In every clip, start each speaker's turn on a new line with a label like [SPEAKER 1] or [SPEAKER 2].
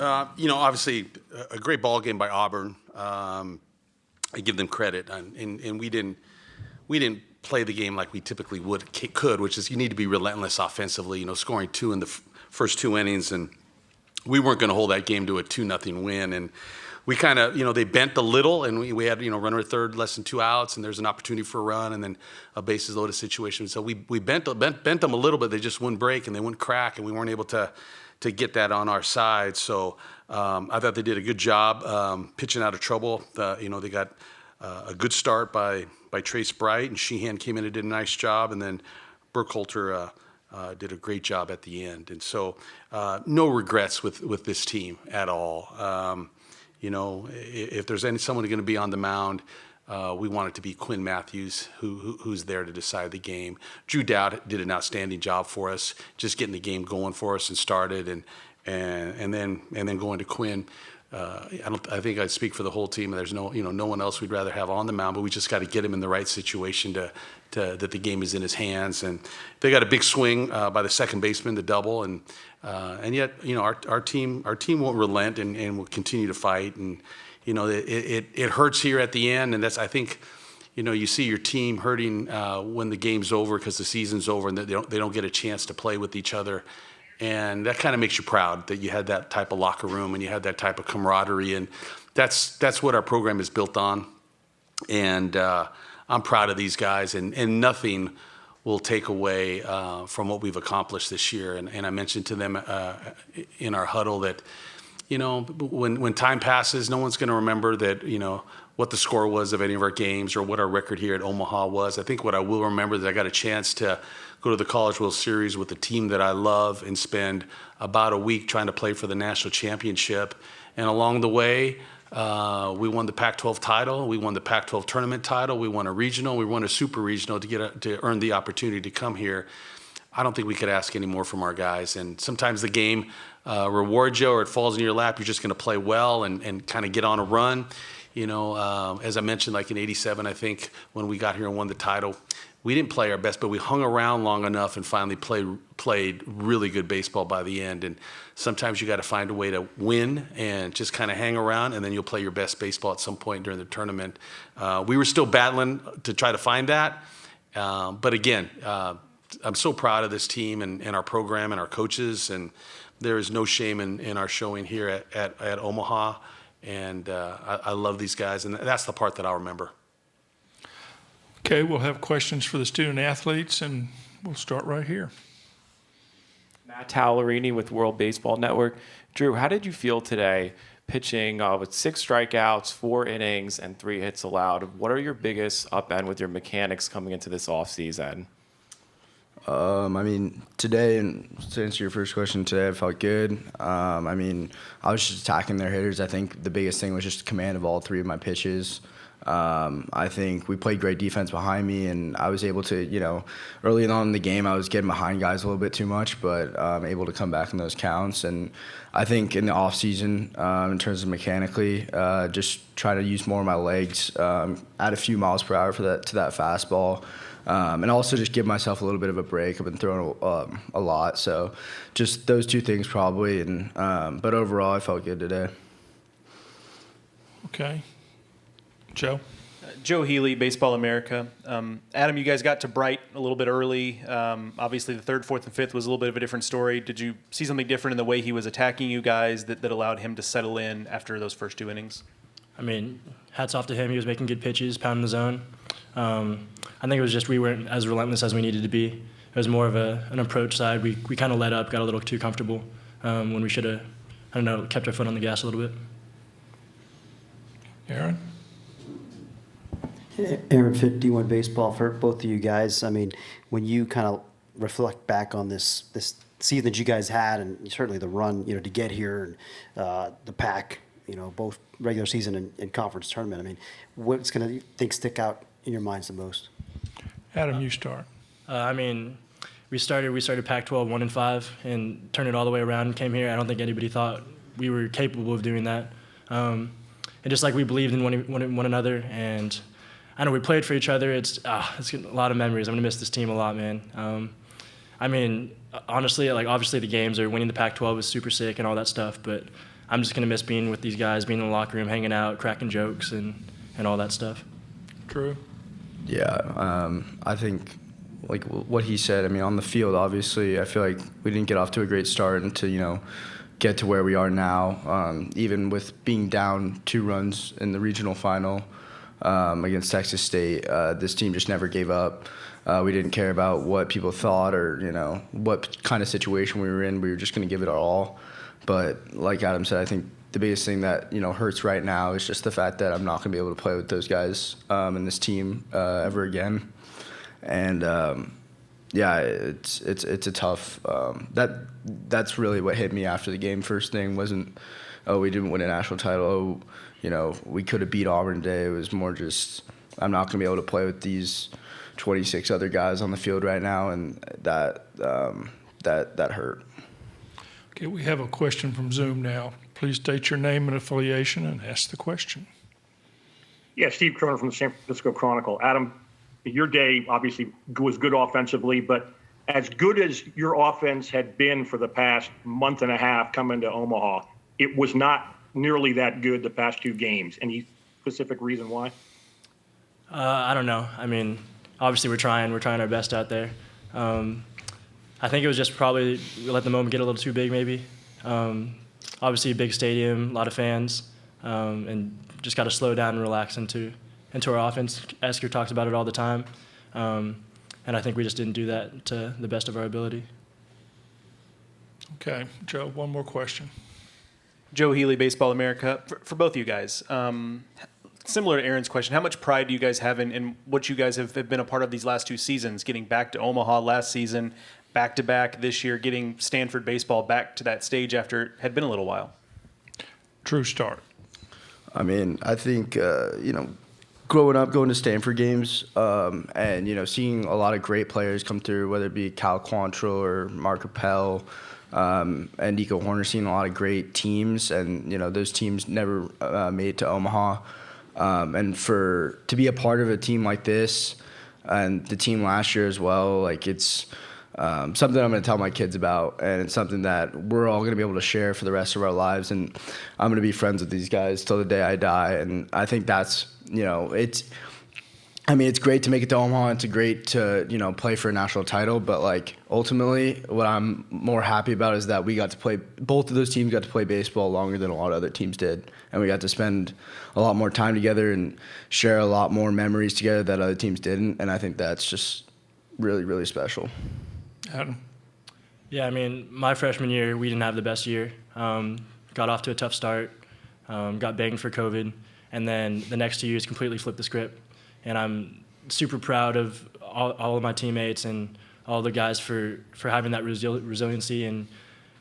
[SPEAKER 1] Obviously a great ball game by Auburn. I give them credit, and we didn't play the game like we typically could, which is you need to be relentless offensively. Scoring 2 in the first 2 innings, and we weren't going to hold that game to a 2-0 win. And we kind of, they bent a little, and we had, runner at third, less than 2 outs, and there's an opportunity for a run, and then a bases loaded situation. So we bent them a little bit. They just wouldn't break, and they wouldn't crack, and we weren't able to get that on our side. So I thought they did a good job pitching out of trouble. They got a good start by Trace Bright, and Sheehan came in and did a nice job, and then Burkhalter did a great job at the end. And so no regrets with this team at all. If there's someone going to be on the mound, we want it to be Quinn Matthews, who's there to decide the game. Drew Dowd did an outstanding job for us, just getting the game going for us and started, and then going to Quinn. I think I'd speak for the whole team. There's no one else we'd rather have on the mound, but we just got to get him in the right situation that the game is in his hands. And they got a big swing by the second baseman, the double, and yet our team won't relent and will continue to fight. And it hurts here at the end, and that's, I think, you see your team hurting when the game's over because the season's over and they don't get a chance to play with each other. And that kind of makes you proud that you had that type of locker room and you had that type of camaraderie. And that's what our program is built on. And I'm proud of these guys, and nothing will take away from what we've accomplished this year. And I mentioned to them in our huddle that, when time passes, no one's going to remember that, what the score was of any of our games or what our record here at Omaha was. I think what I will remember is I got a chance to go to the College World Series with the team that I love and spend about a week trying to play for the national championship. And along the way, we won the Pac-12 title, we won the Pac-12 tournament title, we won a regional, we won a super regional to earn the opportunity to come here. I don't think we could ask any more from our guys. And sometimes the game rewards you, or it falls in your lap. You're just going to play well and kind of get on a run. As I mentioned, like in '87, I think when we got here and won the title, we didn't play our best, but we hung around long enough and finally played really good baseball by the end. And sometimes you got to find a way to win and just kind of hang around, and then you'll play your best baseball at some point during the tournament. We were still battling to try to find that. But again, I'm so proud of this team and our program and our coaches, and there is no shame in our showing here at Omaha. And I love these guys, and that's the part that I'll remember.
[SPEAKER 2] Okay, we'll have questions for the student athletes, and we'll start right here.
[SPEAKER 3] Matt Tallarini with World Baseball Network. Drew, how did you feel today pitching with 6 strikeouts, 4 innings, and 3 hits allowed? What are your biggest upend with your mechanics coming into this offseason?
[SPEAKER 4] Today, and to answer your first question, today I felt good. I was just attacking their hitters. I think the biggest thing was just command of all 3 of my pitches. I think we played great defense behind me, and I was able to, early on in the game, I was getting behind guys a little bit too much, but I'm able to come back in those counts. And I think in the off season, in terms of mechanically, just try to use more of my legs, add a few miles per hour to that fastball. And also just give myself a little bit of a break. I've been throwing a lot, so just those 2 things probably. And but overall, I felt good today.
[SPEAKER 2] Okay, Joe.
[SPEAKER 5] Joe Healy, Baseball America. Adam, you guys got to Bright a little bit early. Obviously, the 3rd, 4th, and 5th was a little bit of a different story. Did you see something different in the way he was attacking you guys that allowed him to settle in after those first 2 innings?
[SPEAKER 6] Hats off to him. He was making good pitches, pounding the zone. I think it was just we weren't as relentless as we needed to be. It was more of an approach side. We kind of let up, got a little too comfortable when we should have, kept our foot on the gas a little bit.
[SPEAKER 2] Aaron?
[SPEAKER 7] Aaron, D1 Baseball, for both of you guys. When you kind of reflect back on this season that you guys had, and certainly the run, to get here, and the pack, both regular season and conference tournament. What's going to stick out in your minds the most?
[SPEAKER 2] Adam, you start.
[SPEAKER 6] We started Pac-12 1-5 and turned it all the way around and came here. I don't think anybody thought we were capable of doing that. And just like we believed in one another, and I know we played for each other. It's a lot of memories. I'm gonna miss this team a lot, man. Honestly, obviously the games or winning the Pac-12 was super sick and all that stuff, but I'm just going to miss being with these guys, being in the locker room, hanging out, cracking jokes, and all that stuff.
[SPEAKER 2] Drew?
[SPEAKER 4] Yeah, I think like what he said. I mean, on the field, obviously, I feel like we didn't get off to a great start and to get to where we are now. Even with being down 2 runs in the regional final against Texas State, this team just never gave up. We didn't care about what people thought or what kind of situation we were in. We were just going to give it our all. But like Adam said, I think the biggest thing that hurts right now is just the fact that I'm not going to be able to play with those guys and this team ever again. And yeah, it's a tough. That's really what hit me after the game. First thing wasn't, oh, we didn't win a national title. Oh, we could have beat Auburn today. It was more just, I'm not going to be able to play with these 26 other guys on the field right now, and that hurt.
[SPEAKER 2] Okay, we have a question from Zoom now. Please state your name and affiliation and ask the question.
[SPEAKER 8] Yeah, Steve Cronin from the San Francisco Chronicle. Adam, your day obviously was good offensively, but as good as your offense had been for the past month and a half coming to Omaha, it was not nearly that good the past 2 games. Any specific reason why?
[SPEAKER 6] I don't know. I mean, obviously we're trying our best out there. I think it was just probably let the moment get a little too big maybe. Obviously a big stadium, a lot of fans, and just got to slow down and relax into our offense. Esker talks about it all the time, and I think we just didn't do that to the best of our ability.
[SPEAKER 2] Okay, Joe, one more question.
[SPEAKER 5] Joe Healy, Baseball America. For both of you guys, similar to Aaron's question, how much pride do you guys have in what you guys have been a part of these last 2 seasons, getting back to Omaha last season, back-to-back this year, getting Stanford baseball back to that stage after it had been a little while?
[SPEAKER 2] Drew, start.
[SPEAKER 4] I mean, I think, growing up, going to Stanford games, and, seeing a lot of great players come through, whether it be Cal Quantrill or Mark Appel, and Nico Horner, seeing a lot of great teams, and, those teams never made it to Omaha. And to be a part of a team like this and the team last year as well, like it's something I'm going to tell my kids about, and it's something that we're all going to be able to share for the rest of our lives. And I'm going to be friends with these guys till the day I die. And I think that's, it's great to make it to Omaha. It's great to, play for a national title. But, like, ultimately, what I'm more happy about is that we got to play, both of those teams got to play baseball longer than a lot of other teams did. And we got to spend a lot more time together and share a lot more memories together that other teams didn't. And I think that's just really, really special.
[SPEAKER 2] Adam?
[SPEAKER 6] Yeah, I mean, my freshman year, we didn't have the best year. Got off to a tough start, got banged for COVID, and then the next 2 years completely flipped the script. And I'm super proud of all of my teammates and all the guys for having that resiliency and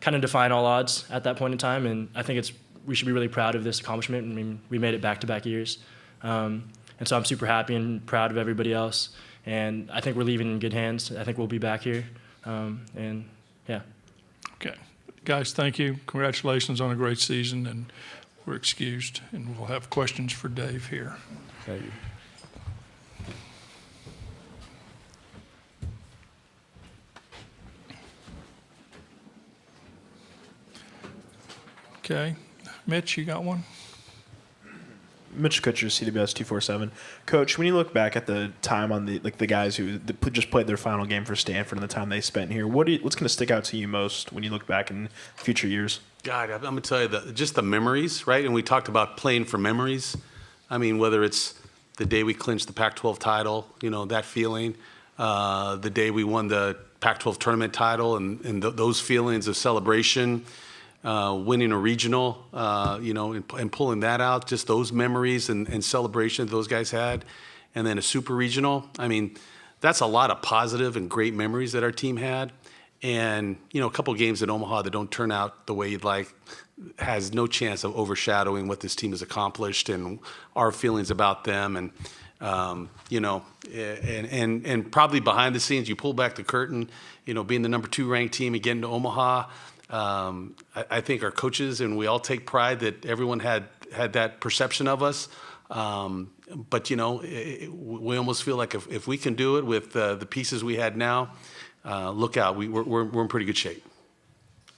[SPEAKER 6] kind of defying all odds at that point in time. And I think we should be really proud of this accomplishment. I mean, we made it back-to-back years. And so I'm super happy and proud of everybody else. And I think we're leaving in good hands. I think we'll be back here. And yeah.
[SPEAKER 2] Okay. Guys, thank you. Congratulations on a great season, and we're excused. And we'll have questions for Dave here.
[SPEAKER 4] Thank you.
[SPEAKER 2] Okay. Mitch, you got one?
[SPEAKER 9] Mitch Kutcher, CWS 247. Coach, when you look back at the time on the guys who just played their final game for Stanford and the time they spent here, what's going to stick out to you most when you look back in future years?
[SPEAKER 1] God, I'm going to tell you just the memories, right? And we talked about playing for memories. I mean, whether it's the day we clinched the Pac-12 title, that feeling, the day we won the Pac-12 tournament title and those feelings of celebration, winning a regional, and pulling that out, just those memories and celebration those guys had, and then a super regional. I mean, that's a lot of positive and great memories that our team had. And, a couple of games in Omaha that don't turn out the way you'd like has no chance of overshadowing what this team has accomplished and our feelings about them. And, and probably behind the scenes, you pull back the curtain, being the number 2 ranked team and getting to Omaha. I think our coaches and we all take pride that everyone had that perception of us. But we almost feel like if we can do it with the pieces we had now, look out, we're in pretty good shape.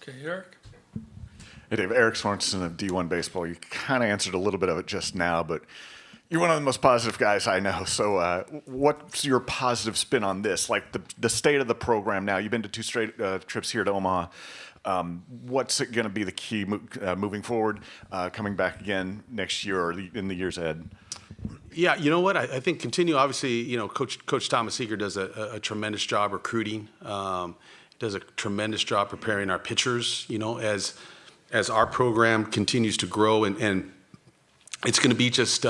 [SPEAKER 2] Okay, Eric?
[SPEAKER 10] Hey, Dave. Eric Sorensen of D1 Baseball. You kind of answered a little bit of it just now, but you're one of the most positive guys I know. So what's your positive spin on this? Like the state of the program now. You've been to 2 straight trips here to Omaha. What's it going to be the key moving forward, coming back again next year or in the years ahead?
[SPEAKER 1] Yeah, you know what? I think continue. Obviously, you know, Coach Thomas Eager does a tremendous job recruiting. Does a tremendous job preparing our pitchers. You know, as our program continues to grow, and it's going to be just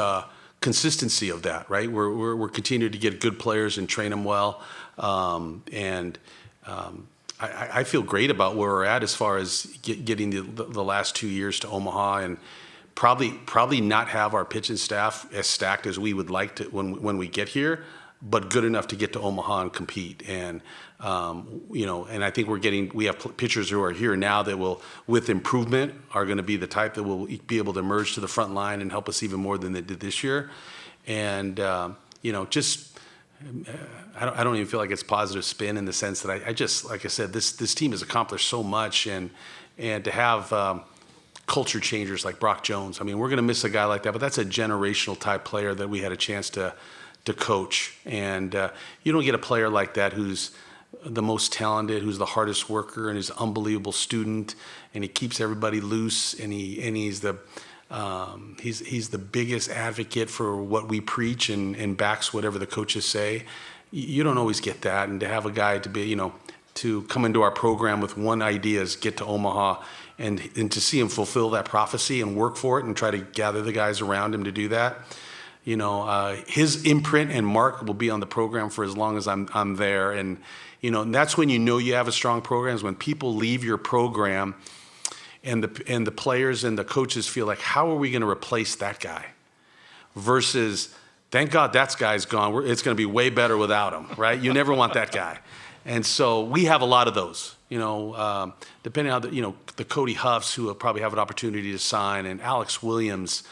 [SPEAKER 1] consistency of that, right? We're continuing to get good players and train them well, I feel great about where we're at as far as getting the last 2 years to Omaha, and probably not have our pitching staff as stacked as we would like to when we get here, but good enough to get to Omaha and compete. And you know, and I think we have pitchers who are here now that will, with improvement, are going to be the type that will be able to emerge to the front line and help us even more than they did this year. And you know, just I don't even feel like it's positive spin in the sense that I just, like I said, this team has accomplished so much, and to have culture changers like Brock Jones. I mean, we're going to miss a guy like that, but that's a generational type player that we had a chance to coach. And you don't get a player like that who's the most talented, who's the hardest worker, and is an unbelievable student, and he keeps everybody loose, and he's the biggest advocate for what we preach and backs whatever the coaches say. You don't always get that, and to have a guy to be, you know, to come into our program with one idea is get to Omaha, and to see him fulfill that prophecy and work for it and try to gather the guys around him to do that. You know, his imprint and mark will be on the program for as long as I'm there. And, you know, and that's when you know you have a strong program, is when people leave your program and the players and the coaches feel like, how are we going to replace that guy? Versus, thank God that guy's gone. It's going to be way better without him, right? You never want that guy. And so we have a lot of those, you know, depending on the Cody Huffs, who will probably have an opportunity to sign, and Alex Williams,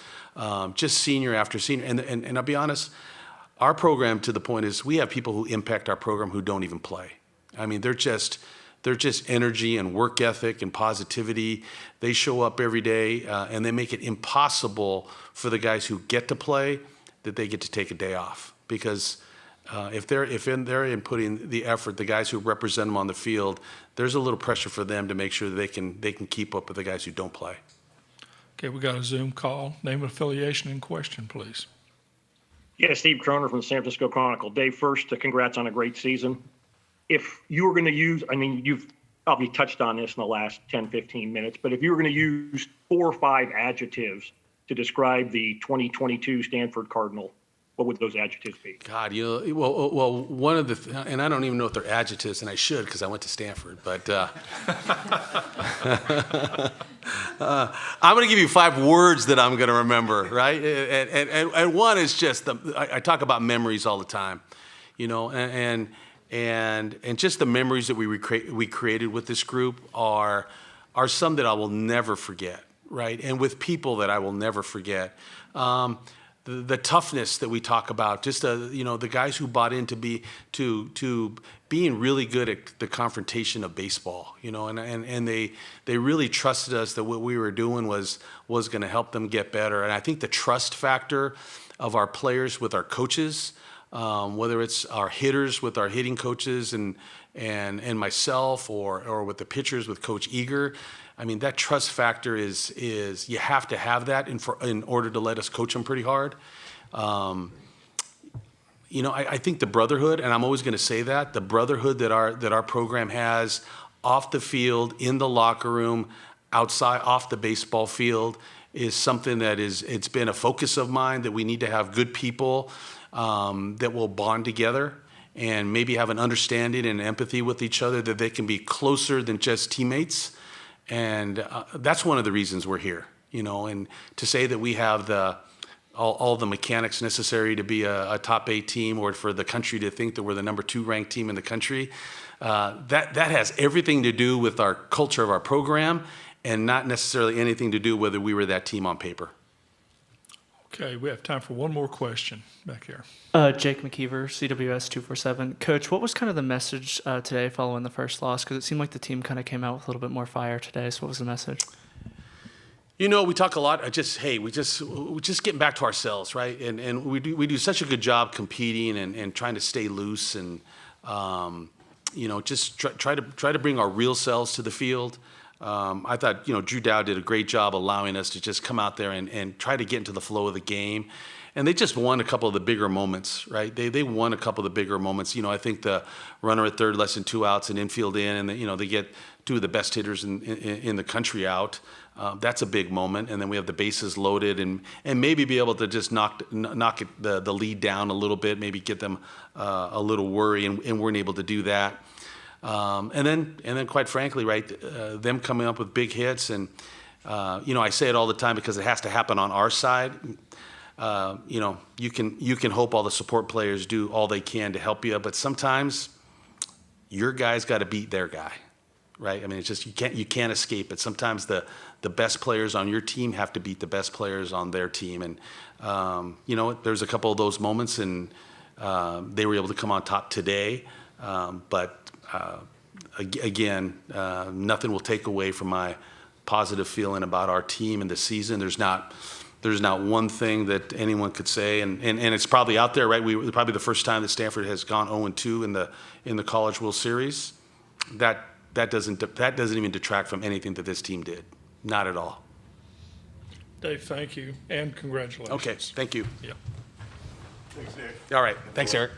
[SPEAKER 1] just senior after senior. And I'll be honest, our program, to the point, is we have people who impact our program who don't even play. I mean, they're just energy and work ethic and positivity. They show up every day, and they make it impossible for the guys who get to play that they get to take a day off. Because if they're inputting the effort, the guys who represent them on the field, there's a little pressure for them to make sure that they can keep up with the guys who don't play.
[SPEAKER 2] Okay, we got a Zoom call. Name and affiliation and question, please.
[SPEAKER 8] Yeah, Steve Kroner from the San Francisco Chronicle. Dave, first, congrats on a great season. If you were going to use, I mean, you've probably touched on this in the last 10, 15 minutes, but if you were going to use 4 or 5 adjectives to describe the 2022 Stanford Cardinal, what would those adjectives be? God,
[SPEAKER 1] well, one of the, and I don't even know if they're adjectives, and I should because I went to Stanford, but I'm going to give you 5 words that I'm going to remember, right? And one is just I talk about memories all the time, you know, and just the memories that we created with this group are some that I will never forget, right? And with people that I will never forget. The toughness that we talk about, just the guys who bought into being really good at the confrontation of baseball, you know, and they really trusted us that what we were doing was going to help them get better. And I think the trust factor of our players with our coaches, whether it's our hitters with our hitting coaches and myself, or with the pitchers with Coach Eager. I mean, that trust factor is you have to have that in order to let us coach them pretty hard. You know, I think the brotherhood, and I'm always going to say that, the brotherhood that our program has off the field, in the locker room, outside, off the baseball field, is something that it's been a focus of mine, that we need to have good people that will bond together and maybe have an understanding and empathy with each other, that they can be closer than just teammates. And that's one of the reasons we're here, you know, and to say that we have all the mechanics necessary to be a top 8 team, or for the country to think that we're the number 2 ranked team in the country, that has everything to do with our culture of our program, and not necessarily anything to do whether we were that team on paper.
[SPEAKER 2] Okay, we have time for one more question back here.
[SPEAKER 11] Jake McKeever, CWS 247. Coach, what was kind of the message today following the first loss? Because it seemed like the team kind of came out with a little bit more fire today. So what was the message?
[SPEAKER 1] You know, we talk a lot. We just getting back to ourselves, right? And we do such a good job competing and trying to stay loose and just try to bring our real selves to the field. I thought Drew Dow did a great job allowing us to just come out there and try to get into the flow of the game. And they just won a couple of the bigger moments, right? They won a couple of the bigger moments. I think the runner at third, less than 2 outs, and infield in, and they get 2 of the best hitters in the country out. That's a big moment. And then we have the bases loaded and maybe be able to just knock the lead down a little bit, maybe get them a little worry, and weren't able to do that. And then quite frankly, right, them coming up with big hits, and I say it all the time because it has to happen on our side. You can hope all the support players do all they can to help you, but sometimes your guy's got to beat their guy, right? I mean, it's just you can't escape it. Sometimes the best players on your team have to beat the best players on their team, and there's a couple of those moments, and they were able to come on top today, but again, nothing will take away from my positive feeling about our team and the season. There's not one thing that anyone could say, and it's probably out there, right? Probably the first time that Stanford has gone 0-2 in the College World Series. That doesn't even detract from anything that this team did, not at all.
[SPEAKER 2] Dave, thank you, and congratulations.
[SPEAKER 1] Okay, thank you.
[SPEAKER 2] Yeah.
[SPEAKER 10] Thanks, Dave.
[SPEAKER 1] All right, thanks, Eric.